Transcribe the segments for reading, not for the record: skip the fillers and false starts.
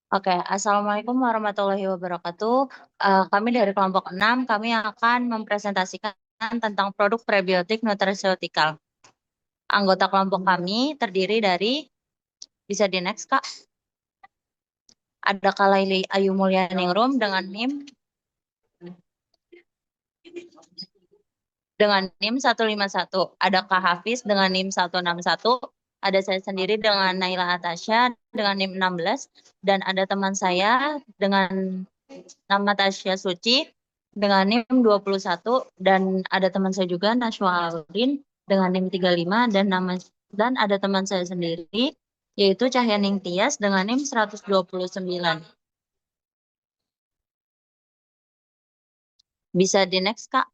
Oke, Assalamualaikum warahmatullahi wabarakatuh. Kami dari kelompok 6, kami akan mempresentasikan tentang produk prebiotik nutraceutikal. Anggota kelompok kami terdiri dari, bisa di next Kak, ada Kak Laili Ayu Mulyaningrum dengan NIM 151, ada Kak Hafiz dengan NIM 161, ada saya sendiri dengan Naila Atasya dengan NIM 16, dan ada teman saya dengan nama Tasya Suci dengan NIM 21, dan ada teman saya juga Nashwa Aldin dengan NIM 35, dan ada teman saya sendiri yaitu Cahyaning Tias dengan NIM 129. Bisa di next Kak.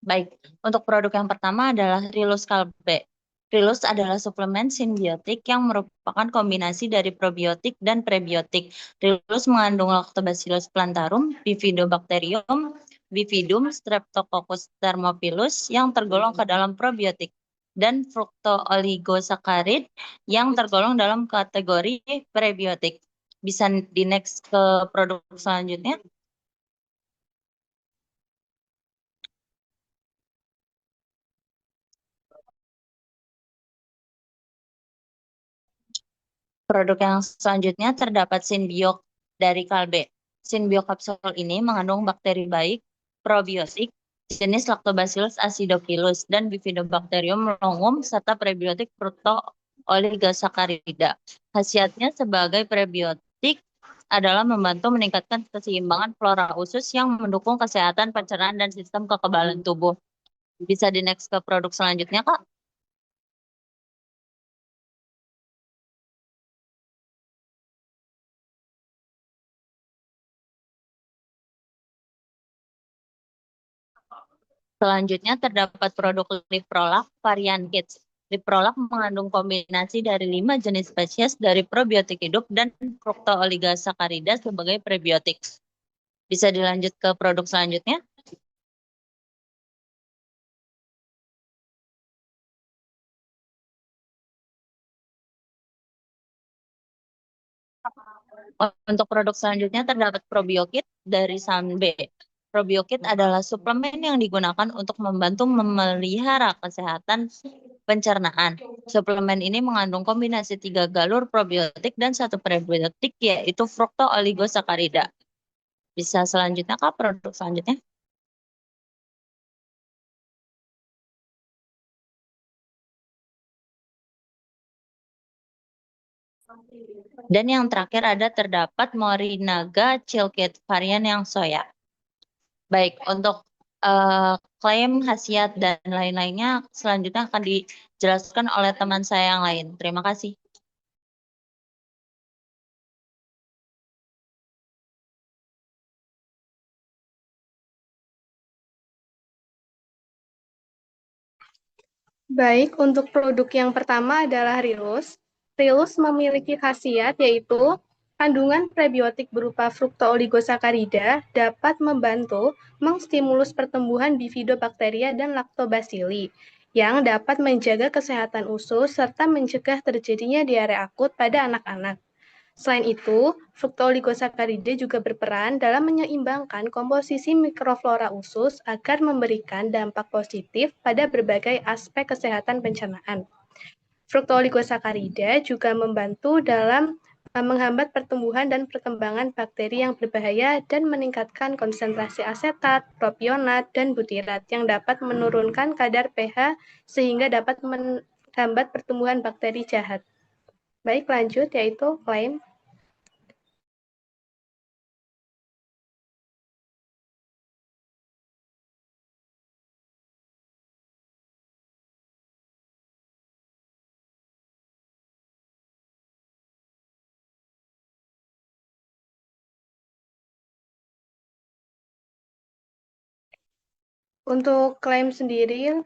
Baik, untuk produk yang pertama adalah Rilus Kalbe. Rilus adalah suplemen simbiotik yang merupakan kombinasi dari probiotik dan prebiotik. Rilus mengandung Lactobacillus plantarum, Bifidobacterium, Bifidum, Streptococcus thermophilus yang tergolong ke dalam probiotik, dan fructooligosaccharid yang tergolong dalam kategori prebiotik. Bisa di next ke produk selanjutnya. Produk yang selanjutnya terdapat Synbiok dari Kalbe. Synbiok kapsul ini mengandung bakteri baik, probiotik, jenis Lactobacillus acidophilus, dan Bifidobacterium longum, serta prebiotik Fructooligosaccharidia. Khasiatnya sebagai prebiotik adalah membantu meningkatkan keseimbangan flora usus yang mendukung kesehatan pencernaan dan sistem kekebalan tubuh. Bisa di next ke produk selanjutnya, Kak. Selanjutnya terdapat produk Liprolac varian Kids. Liprolac mengandung kombinasi dari 5 jenis spesies dari probiotik hidup dan Fructooligosaccharidia sebagai prebiotik. Bisa dilanjut ke produk selanjutnya. Untuk produk selanjutnya terdapat Probiokit dari Sanbe. Probiokit adalah suplemen yang digunakan untuk membantu memelihara kesehatan pencernaan. Suplemen ini mengandung kombinasi 3 galur probiotik dan 1 prebiotik, yaitu Fructooligosaccharidia. Bisa selanjutnya Kak, produk selanjutnya. Dan yang terakhir terdapat Morinaga Chilkit varian yang soya. Baik, untuk klaim, khasiat, dan lain-lainnya selanjutnya akan dijelaskan oleh teman saya yang lain. Terima kasih. Baik, untuk produk yang pertama adalah Rilus. Rilus memiliki khasiat yaitu kandungan prebiotik berupa fructooligosaccharidia dapat membantu mengstimulus pertumbuhan bifidobakteria dan lactobacilli yang dapat menjaga kesehatan usus serta mencegah terjadinya diare akut pada anak-anak. Selain itu, fructooligosaccharidia juga berperan dalam menyeimbangkan komposisi mikroflora usus agar memberikan dampak positif pada berbagai aspek kesehatan pencernaan. Fructooligosaccharidia juga membantu dalam menghambat pertumbuhan dan perkembangan bakteri yang berbahaya dan meningkatkan konsentrasi asetat, propionat, dan butirat yang dapat menurunkan kadar pH sehingga dapat menghambat pertumbuhan bakteri jahat. Baik, lanjut yaitu klaim. Untuk klaim sendiri,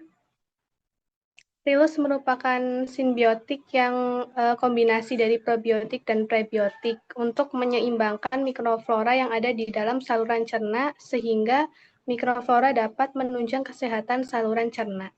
Rilus merupakan simbiotik yang kombinasi dari probiotik dan prebiotik untuk menyeimbangkan mikroflora yang ada di dalam saluran cerna sehingga mikroflora dapat menunjang kesehatan saluran cerna.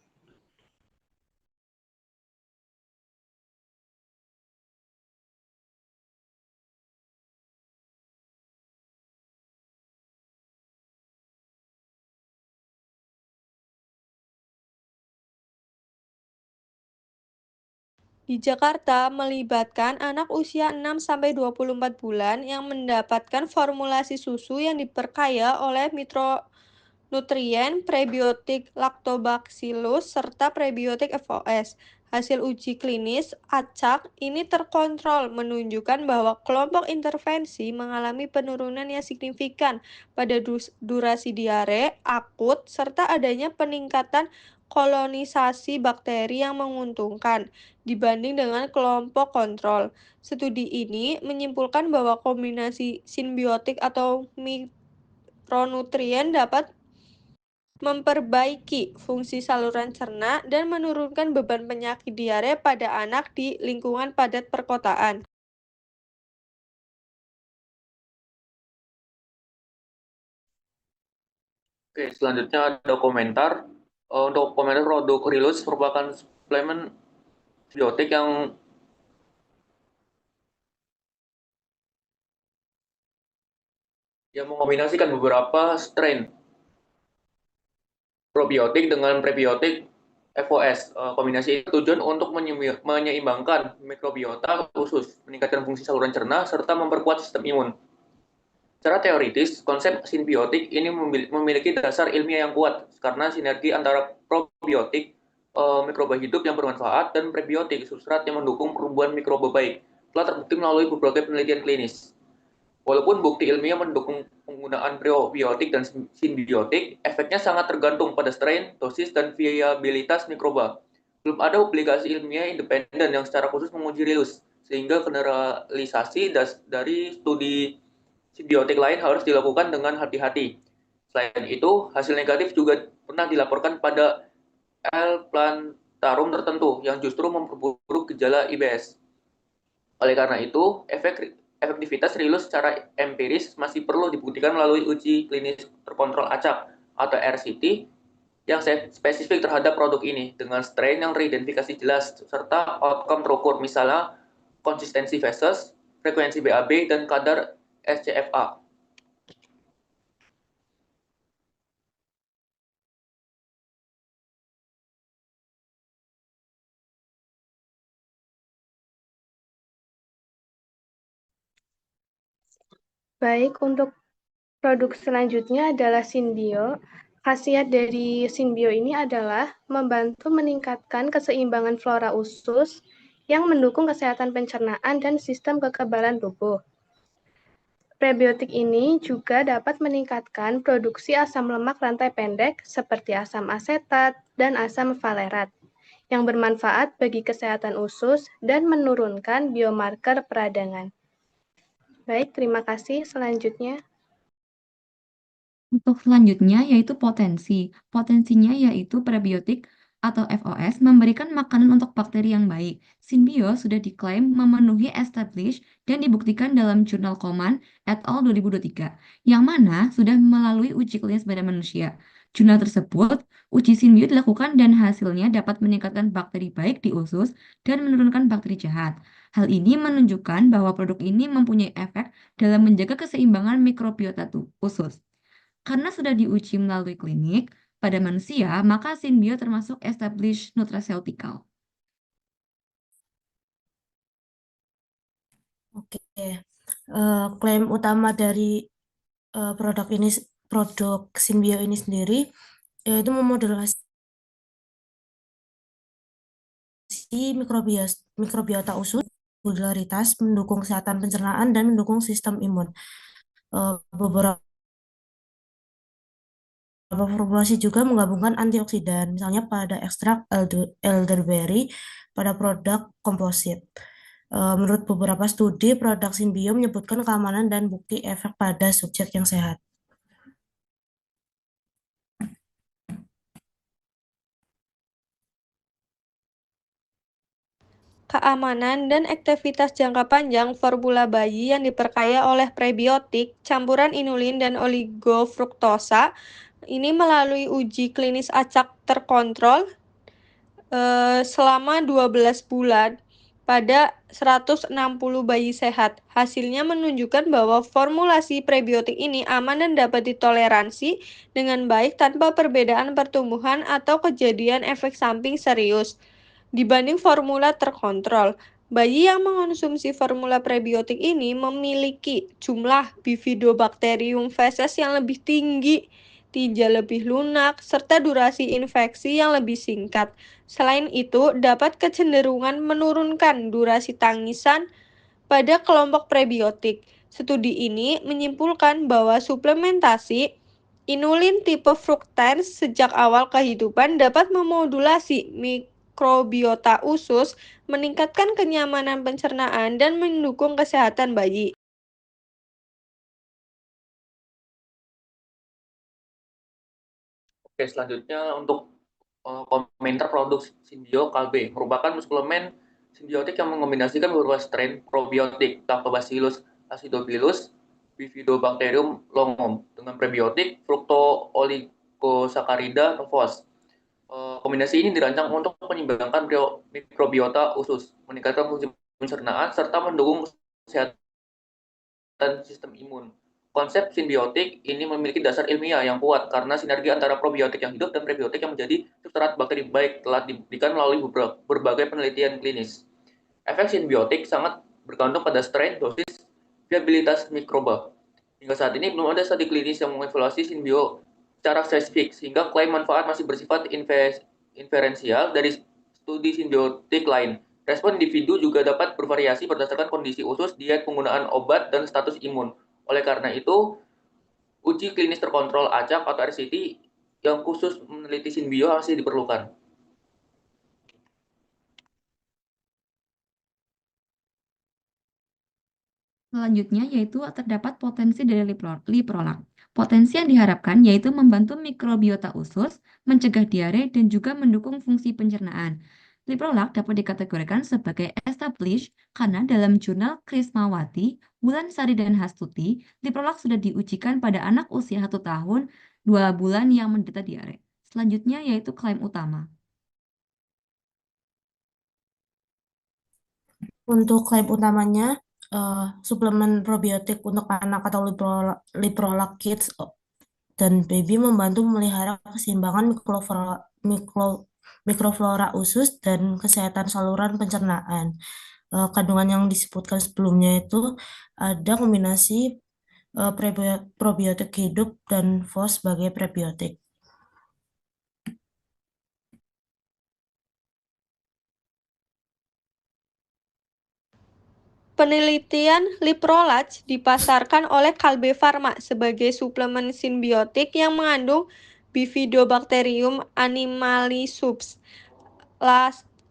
di Jakarta melibatkan anak usia 6-24 bulan yang mendapatkan formulasi susu yang diperkaya oleh mikronutrien, prebiotik Lactobacillus, serta prebiotik FOS. Hasil uji klinis acak ini terkontrol menunjukkan bahwa kelompok intervensi mengalami penurunan yang signifikan pada durasi diare akut serta adanya peningkatan kolonisasi bakteri yang menguntungkan dibanding dengan kelompok kontrol. Studi ini menyimpulkan bahwa kombinasi simbiotik atau mikronutrien dapat memperbaiki fungsi saluran cerna dan menurunkan beban penyakit diare pada anak di lingkungan padat perkotaan. Oke, selanjutnya ada komentar. Untuk komentar produk Rilus merupakan suplemen biotik yang mengombinasikan beberapa strain probiotik dengan prebiotik FOS. Kombinasi itu tujuan untuk menyeimbangkan mikrobiota khusus, meningkatkan fungsi saluran cerna, serta memperkuat sistem imun. Secara teoritis, konsep simbiotik ini memiliki dasar ilmiah yang kuat karena sinergi antara probiotik, mikroba hidup yang bermanfaat, dan prebiotik, substrat yang mendukung pertumbuhan mikroba baik, telah terbukti melalui berbagai penelitian klinis. Walaupun bukti ilmiah mendukung penggunaan probiotik dan simbiotik, efeknya sangat tergantung pada strain, dosis, dan viabilitas mikroba. Belum ada publikasi ilmiah independen yang secara khusus menguji Rilus, sehingga generalisasi dari studi simbiotik lain harus dilakukan dengan hati-hati. Selain itu, hasil negatif juga pernah dilaporkan pada L. plantarum tertentu yang justru memperburuk gejala IBS. Oleh karena itu, efektivitas Rilus secara empiris masih perlu dibuktikan melalui uji klinis terkontrol acak atau RCT yang spesifik terhadap produk ini dengan strain yang teridentifikasi jelas serta outcome terukur, misalnya konsistensi feses, frekuensi BAB, dan kadar SCFA. Baik, untuk produk selanjutnya adalah Synbio. Khasiat dari Synbio ini adalah membantu meningkatkan keseimbangan flora usus yang mendukung kesehatan pencernaan dan sistem kekebalan tubuh. Prebiotik ini juga dapat meningkatkan produksi asam lemak rantai pendek seperti asam asetat dan asam valerat yang bermanfaat bagi kesehatan usus dan menurunkan biomarker peradangan. Baik, terima kasih. Selanjutnya. Untuk selanjutnya yaitu potensi. Potensinya yaitu prebiotik atau FOS memberikan makanan untuk bakteri yang baik. Synbio sudah diklaim memenuhi established dan dibuktikan dalam jurnal Command et al. 2023, yang mana sudah melalui uji klinis pada manusia. Jurnal tersebut, uji Synbio dilakukan dan hasilnya dapat meningkatkan bakteri baik di usus dan menurunkan bakteri jahat. Hal ini menunjukkan bahwa produk ini mempunyai efek dalam menjaga keseimbangan mikrobiota usus. Karena sudah diuji melalui klinik pada manusia, maka Synbio termasuk established nutraceutical. Oke, klaim utama dari produk Synbio ini sendiri yaitu memodulasi mikrobiota usus, modularitas, mendukung kesehatan pencernaan dan mendukung sistem imun. Beberapa formulasi juga menggabungkan antioksidan, misalnya pada ekstrak elderberry pada produk komposit. Menurut beberapa studi, produk Synbio menyebutkan keamanan dan bukti efek pada subjek yang sehat. Keamanan dan aktivitas jangka panjang formula bayi yang diperkaya oleh prebiotik, campuran inulin dan oligofruktosa ini melalui uji klinis acak terkontrol selama 12 bulan pada 160 bayi sehat. Hasilnya menunjukkan bahwa formulasi prebiotik ini aman dan dapat ditoleransi dengan baik tanpa perbedaan pertumbuhan atau kejadian efek samping serius. dibanding formula terkontrol. Bayi yang mengonsumsi formula prebiotik ini memiliki jumlah Bifidobacterium feces yang lebih tinggi, tinja lebih lunak, serta durasi infeksi yang lebih singkat. Selain itu, dapat kecenderungan menurunkan durasi tangisan pada kelompok prebiotik. Studi ini menyimpulkan bahwa suplementasi inulin tipe fructans sejak awal kehidupan dapat memodulasi mikrobiota usus, meningkatkan kenyamanan pencernaan, dan mendukung kesehatan bayi. Oke, selanjutnya untuk komentar produk Symbio Kalbe merupakan suplemen simbiotik yang mengombinasikan beberapa strain probiotik Lactobacillus acidophilus, Bifidobacterium longum dengan prebiotik Fructooligosaccharidia novus. Kombinasi ini dirancang untuk menyeimbangkan mikrobiota usus, meningkatkan fungsi pencernaan, serta mendukung kesehatan sistem imun. Konsep simbiotik ini memiliki dasar ilmiah yang kuat karena sinergi antara probiotik yang hidup dan prebiotik yang menjadi substrat bakteri baik telah dibuktikan melalui berbagai penelitian klinis. Efek simbiotik sangat bergantung pada strain, dosis, viabilitas mikroba. Hingga saat ini belum ada studi klinis yang mengevaluasi simbio secara spesifik, sehingga klaim manfaat masih bersifat inferensial dari studi simbiotik lain. Respon individu juga dapat bervariasi berdasarkan kondisi usus, diet, penggunaan obat, dan status imun. Oleh karena itu, uji klinis terkontrol acak atau RCT yang khusus meneliti simbio masih diperlukan. Selanjutnya yaitu terdapat potensi dari liprolak. Potensi yang diharapkan yaitu membantu mikrobiota usus, mencegah diare, dan juga mendukung fungsi pencernaan. Liprolak dapat dikategorikan sebagai established karena dalam jurnal Krismawati, Wulansari, dan Hastuti, liprolak sudah diujikan pada anak usia 1 tahun 2 bulan yang menderita diare. Selanjutnya yaitu klaim utama. Untuk klaim utamanya, suplemen probiotik untuk anak atau Liprolak Kids dan baby membantu memelihara keseimbangan mikroflora usus dan kesehatan saluran pencernaan. Kandungan yang disebutkan sebelumnya itu ada kombinasi probiotik hidup dan FOS sebagai prebiotik. Penelitian Liprolach dipasarkan oleh Kalbe Pharma sebagai suplemen simbiotik yang mengandung Bifidobacterium animalisubs,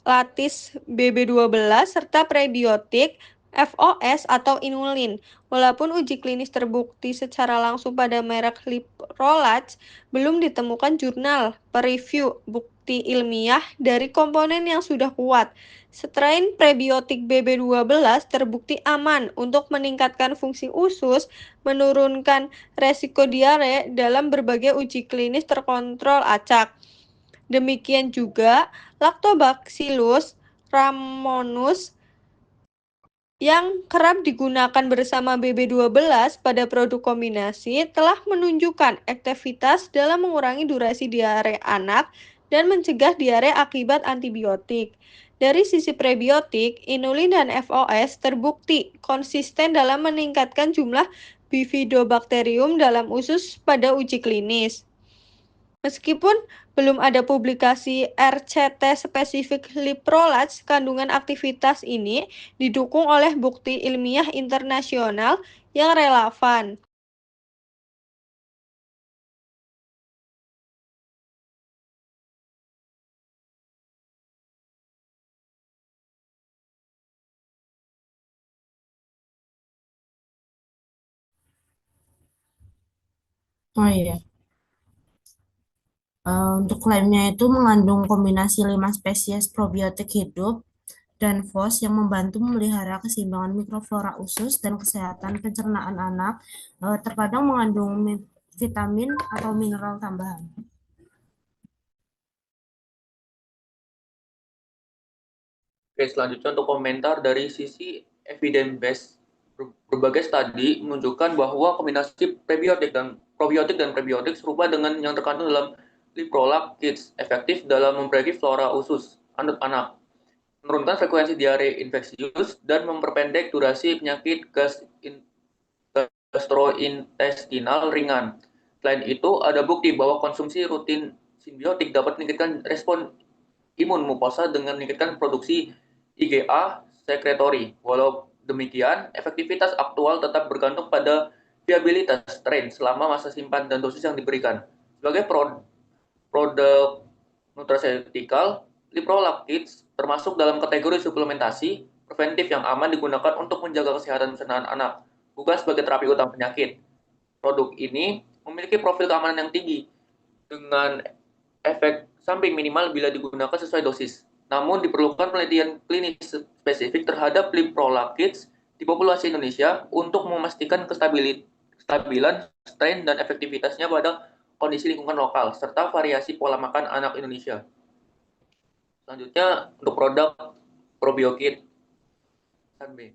latis BB12 serta prebiotik FOS atau inulin. Walaupun uji klinis terbukti secara langsung pada merek Liprolach, belum ditemukan jurnal pereview bukti ilmiah dari komponen yang sudah kuat. Strain prebiotik BB12 terbukti aman untuk meningkatkan fungsi usus, menurunkan resiko diare dalam berbagai uji klinis terkontrol acak. Demikian juga Lactobacillus rhamnosus yang kerap digunakan bersama BB12 pada produk kombinasi telah menunjukkan aktivitas dalam mengurangi durasi diare anak dan mencegah diare akibat antibiotik. Dari sisi prebiotik, inulin dan FOS terbukti konsisten dalam meningkatkan jumlah Bifidobacterium dalam usus pada uji klinis. Meskipun belum ada publikasi RCT spesifik Liprolach, kandungan aktivitas ini didukung oleh bukti ilmiah internasional yang relevan. Oh iya. Untuk klaimnya itu mengandung kombinasi 5 spesies probiotik hidup dan FOS yang membantu memelihara keseimbangan mikroflora usus dan kesehatan pencernaan anak, terkadang mengandung vitamin atau mineral tambahan. Oke, selanjutnya untuk komentar dari sisi evidence based, berbagai studi menunjukkan bahwa kombinasi probiotik dan prebiotik serupa dengan yang terkandung dalam Liprolach Kids efektif dalam memperbaiki flora usus anak. menurunkan frekuensi diare infeksius, dan memperpendek durasi penyakit gastrointestinal ringan. Selain itu, ada bukti bahwa konsumsi rutin simbiotik dapat meningkatkan respon imun mukosa dengan meningkatkan produksi IgA sekretory. Walau demikian, efektivitas aktual tetap bergantung pada viabilitas strain selama masa simpan dan dosis yang diberikan. Sebagai produk nutraceutikal, liprolactits termasuk dalam kategori suplementasi preventif yang aman digunakan untuk menjaga kesehatan pencernaan anak, bukan sebagai terapi utama penyakit. Produk ini memiliki profil keamanan yang tinggi dengan efek samping minimal bila digunakan sesuai dosis. Namun diperlukan penelitian klinis spesifik terhadap liprolactits di populasi Indonesia untuk memastikan kestabilan strain dan efektivitasnya pada kondisi lingkungan lokal serta variasi pola makan anak Indonesia. Selanjutnya untuk produk probiokit Sanbe.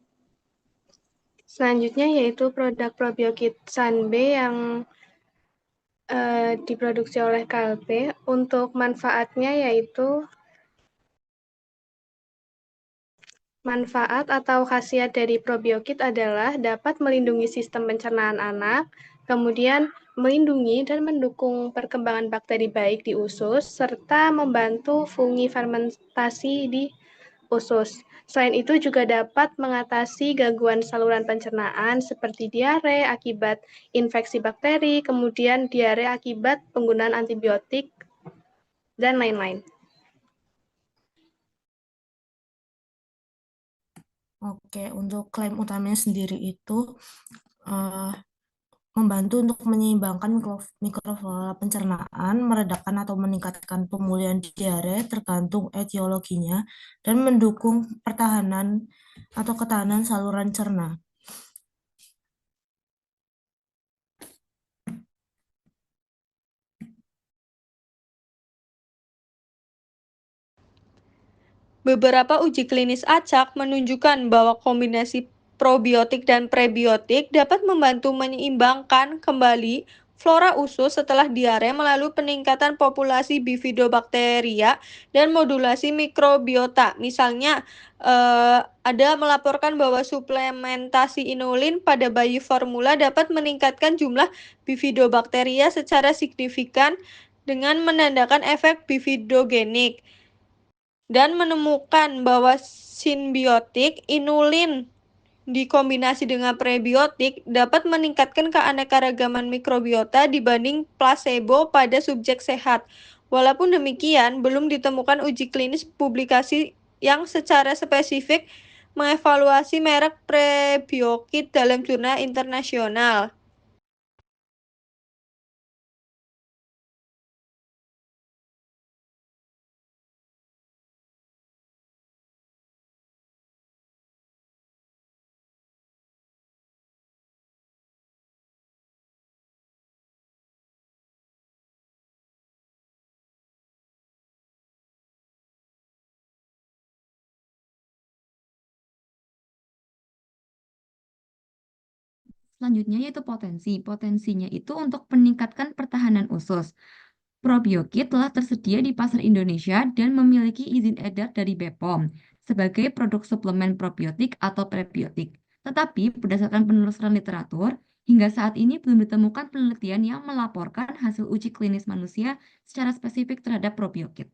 Selanjutnya yaitu produk probiokit Sanbe yang diproduksi oleh Kalbe. Untuk manfaatnya yaitu manfaat atau khasiat dari probiokit adalah dapat melindungi sistem pencernaan anak, kemudian melindungi dan mendukung perkembangan bakteri baik di usus, serta membantu fungi fermentasi di usus. Selain itu juga dapat mengatasi gangguan saluran pencernaan seperti diare akibat infeksi bakteri, kemudian diare akibat penggunaan antibiotik, dan lain-lain. Oke, untuk klaim utamanya sendiri itu membantu untuk menyeimbangkan mikroflora pencernaan, meredakan atau meningkatkan pemulihan diare tergantung etiologinya, dan mendukung pertahanan atau ketahanan saluran cerna. Beberapa uji klinis acak menunjukkan bahwa kombinasi probiotik dan prebiotik dapat membantu menyeimbangkan kembali flora usus setelah diare melalui peningkatan populasi bifidobakteria dan modulasi mikrobiota. Misalnya, ada melaporkan bahwa suplementasi inulin pada bayi formula dapat meningkatkan jumlah bifidobakteria secara signifikan dengan menandakan efek bifidogenik, dan menemukan bahwa simbiotik inulin dikombinasi dengan prebiotik dapat meningkatkan keanekaragaman mikrobiota dibanding placebo pada subjek sehat. Walaupun demikian, belum ditemukan uji klinis publikasi yang secara spesifik mengevaluasi merek prebiotik dalam jurnal internasional. Selanjutnya yaitu potensi. Potensinya itu untuk meningkatkan pertahanan usus. Probiokit telah tersedia di pasar Indonesia dan memiliki izin edar dari BPOM sebagai produk suplemen probiotik atau prebiotik. Tetapi berdasarkan penelusuran literatur, hingga saat ini belum ditemukan penelitian yang melaporkan hasil uji klinis manusia secara spesifik terhadap probiokit.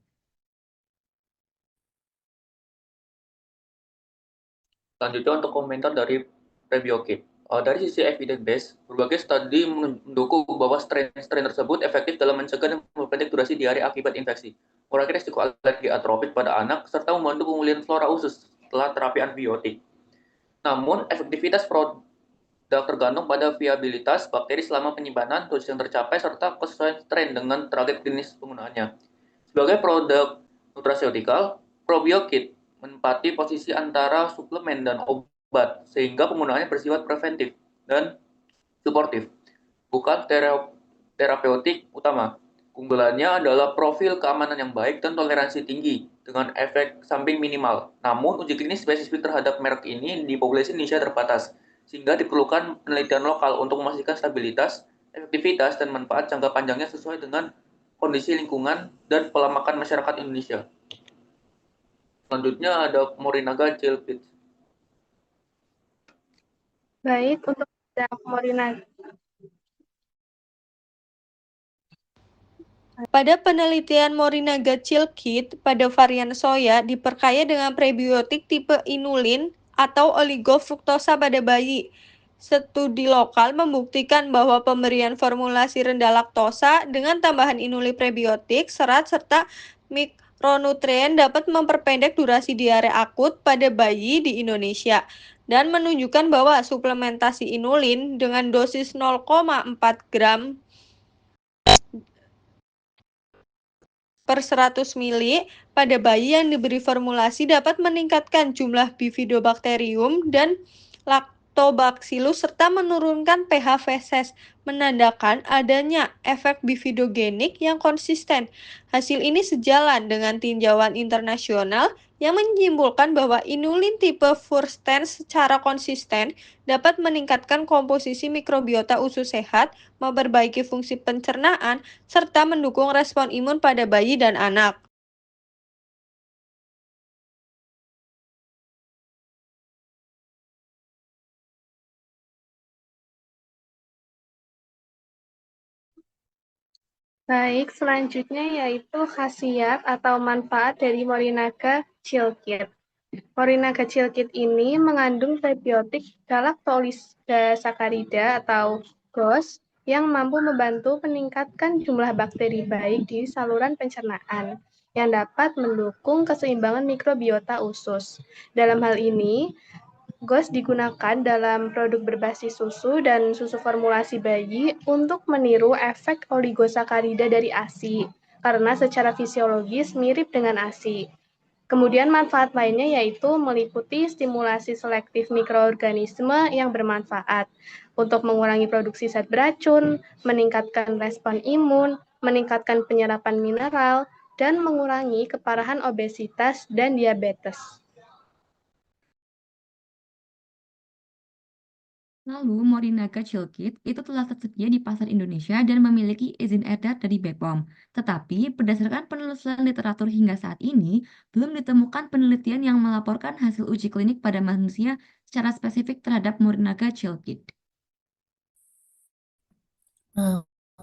Selanjutnya untuk komentar dari prebiotik. Dari sisi evidence base, berbagai studi mendukung bahwa strain tersebut efektif dalam mencegah dan memperpendek durasi diare akibat infeksi, mengurangi risiko alergi atropik pada anak, serta membantu pemulihan flora usus setelah terapi antibiotik. Namun, efektivitas produk tergantung pada viabilitas bakteri selama penyimpanan, dosis yang tercapai, serta kesesuaian strain dengan target klinis penggunaannya. Sebagai produk nutraceutikal, probiokit menempati posisi antara suplemen dan obat, sehingga penggunaannya bersifat preventif dan suportif, bukan terapeutik utama. Keunggulannya adalah profil keamanan yang baik dan toleransi tinggi dengan efek samping minimal. Namun, uji klinis spesifik terhadap merek ini di populasi Indonesia terbatas, sehingga diperlukan penelitian lokal untuk memastikan stabilitas, efektivitas, dan manfaat jangka panjangnya sesuai dengan kondisi lingkungan dan pola makan masyarakat Indonesia. Selanjutnya ada Morinaga Chilkit. Baik, untuk produk Morinaga. Pada penelitian Morinaga Chilkit, pada varian soya diperkaya dengan prebiotik tipe inulin atau oligofruktosa pada bayi. Studi lokal membuktikan bahwa pemberian formulasi rendah laktosa dengan tambahan inulin prebiotik, serat, serta mikronutrien dapat memperpendek durasi diare akut pada bayi di Indonesia dan menunjukkan bahwa suplementasi inulin dengan dosis 0,4 gram per 100 mili pada bayi yang diberi formulasi dapat meningkatkan jumlah Bifidobacterium dan Lactobacillus serta menurunkan pH feses, menandakan adanya efek bifidogenik yang konsisten. Hasil ini sejalan dengan tinjauan internasional yang menyimpulkan bahwa inulin tipe Fursten secara konsisten dapat meningkatkan komposisi mikrobiota usus sehat, memperbaiki fungsi pencernaan, serta mendukung respon imun pada bayi dan anak. Baik, selanjutnya yaitu khasiat atau manfaat dari Morinaga Chilkit. Morinaga Chilkit ini mengandung prebiotik galactolisakarida atau GOS yang mampu membantu meningkatkan jumlah bakteri baik di saluran pencernaan yang dapat mendukung keseimbangan mikrobiota usus. Dalam hal ini, GOS digunakan dalam produk berbasis susu dan susu formulasi bayi untuk meniru efek oligosakarida dari ASI, karena secara fisiologis mirip dengan ASI. Kemudian manfaat lainnya yaitu meliputi stimulasi selektif mikroorganisme yang bermanfaat untuk mengurangi produksi zat beracun, meningkatkan respon imun, meningkatkan penyerapan mineral, dan mengurangi keparahan obesitas dan diabetes. Lalu, Morinaga Chilkit itu telah tersedia di pasar Indonesia dan memiliki izin edar dari BPOM. Tetapi, berdasarkan penelusuran literatur hingga saat ini, belum ditemukan penelitian yang melaporkan hasil uji klinik pada manusia secara spesifik terhadap Morinaga Chilkit.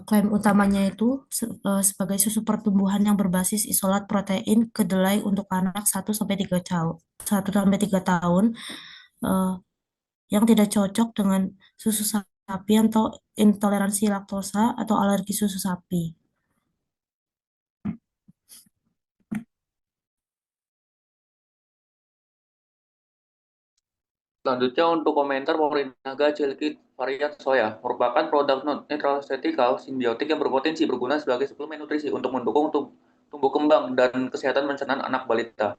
Klaim utamanya itu sebagai susu pertumbuhan yang berbasis isolat protein kedelai untuk anak 1-3 tahun yang tidak cocok dengan susu sapi atau intoleransi laktosa atau alergi susu sapi. Selanjutnya untuk komentar Morinaga Chilkit varian soya merupakan produk nutraceutical simbiotik yang berpotensi berguna sebagai suplemen nutrisi untuk mendukung tumbuh kembang dan kesehatan pencernaan anak balita.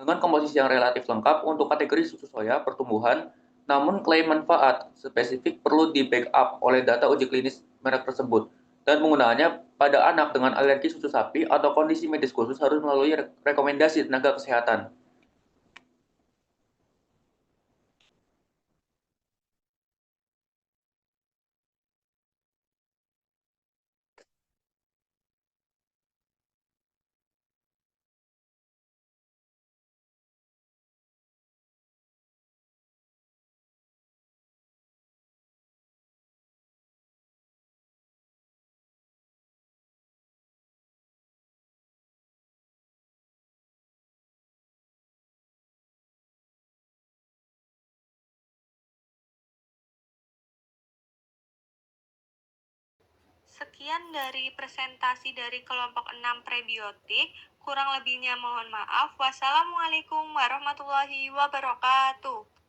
Dengan komposisi yang relatif lengkap untuk kategori susu soya pertumbuhan, namun klaim manfaat spesifik perlu di-backup oleh data uji klinis merek tersebut, dan penggunaannya pada anak dengan alergi susu sapi atau kondisi medis khusus harus melalui rekomendasi tenaga kesehatan. Sekian dari presentasi dari kelompok 6 prebiotik. Kurang lebihnya mohon maaf. Wassalamualaikum warahmatullahi wabarakatuh.